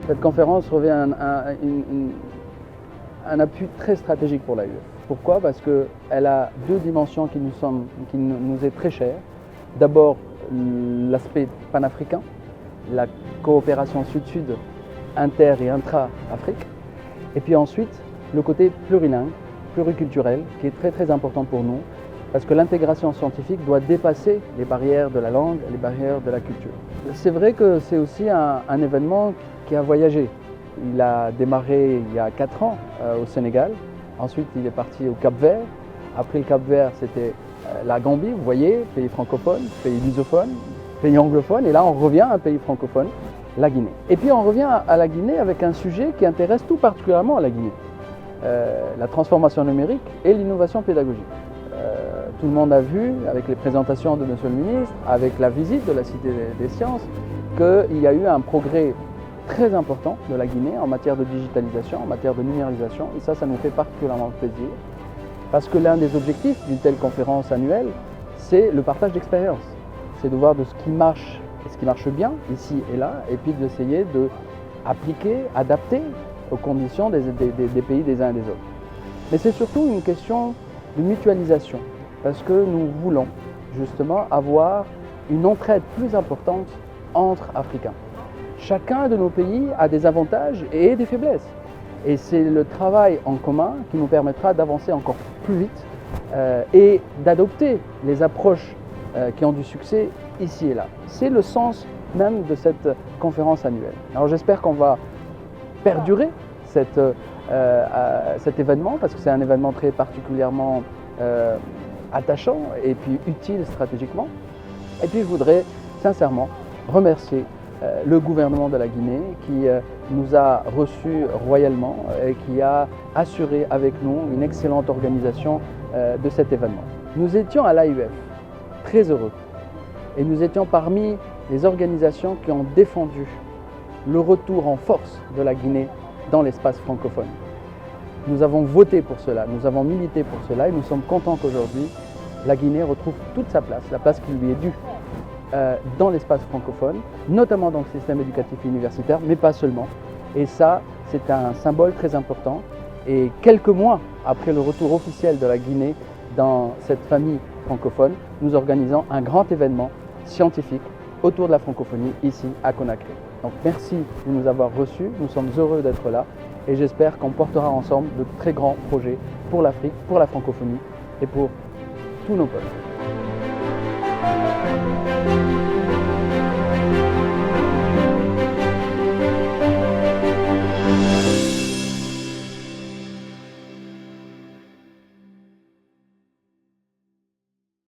Cette conférence revêt un appui très stratégique pour l'AUF. Pourquoi? Parce qu'elle a deux dimensions qui nous est très chères. D'abord, l'aspect panafricain, la coopération sud-sud, inter et intra-Afrique. Et puis ensuite, le côté plurilingue, pluriculturel, qui est très très important pour nous, parce que l'intégration scientifique doit dépasser les barrières de la langue, les barrières de la culture. C'est vrai que c'est aussi un événement qui a voyagé. Il a démarré il y a 4 ans au Sénégal, ensuite il est parti au Cap-Vert, après le Cap-Vert c'était la Gambie, vous voyez, pays francophone, pays lusophone, pays anglophone, et là on revient à un pays francophone, la Guinée. Et puis on revient à la Guinée avec un sujet qui intéresse tout particulièrement la Guinée, la transformation numérique et l'innovation pédagogique. Tout le monde a vu, avec les présentations de Monsieur le ministre, avec la visite de la Cité des Sciences, qu'il y a eu un progrès très important de la Guinée en matière de digitalisation, en matière de numérisation, et ça nous fait particulièrement plaisir, parce que l'un des objectifs d'une telle conférence annuelle, c'est le partage d'expérience. C'est de voir de ce qui marche et ce qui marche bien, ici et là, et puis d'essayer d'appliquer, adapter aux conditions des pays des uns et des autres. Mais c'est surtout une question de mutualisation, parce que nous voulons justement avoir une entraide plus importante entre Africains. Chacun de nos pays a des avantages et des faiblesses. Et c'est le travail en commun qui nous permettra d'avancer encore plus vite et d'adopter les approches qui ont du succès ici et là. C'est le sens même de cette conférence annuelle. Alors j'espère qu'on va perdurer cet événement, parce que c'est un événement très particulièrement attachant et puis utile stratégiquement. Et puis je voudrais sincèrement remercier le gouvernement de la Guinée qui nous a reçus royalement et qui a assuré avec nous une excellente organisation de cet événement. Nous étions à l'AUF très heureux et nous étions parmi les organisations qui ont défendu le retour en force de la Guinée dans l'espace francophone. Nous avons voté pour cela, nous avons milité pour cela et nous sommes contents qu'aujourd'hui la Guinée retrouve toute sa place, la place qui lui est due dans l'espace francophone, notamment dans le système éducatif universitaire, mais pas seulement. Et ça, c'est un symbole très important. Et quelques mois après le retour officiel de la Guinée dans cette famille francophone, nous organisons un grand événement scientifique autour de la francophonie ici à Conakry. Donc merci de nous avoir reçus, nous sommes heureux d'être là et j'espère qu'on portera ensemble de très grands projets pour l'Afrique, pour la francophonie et pour tous nos peuples.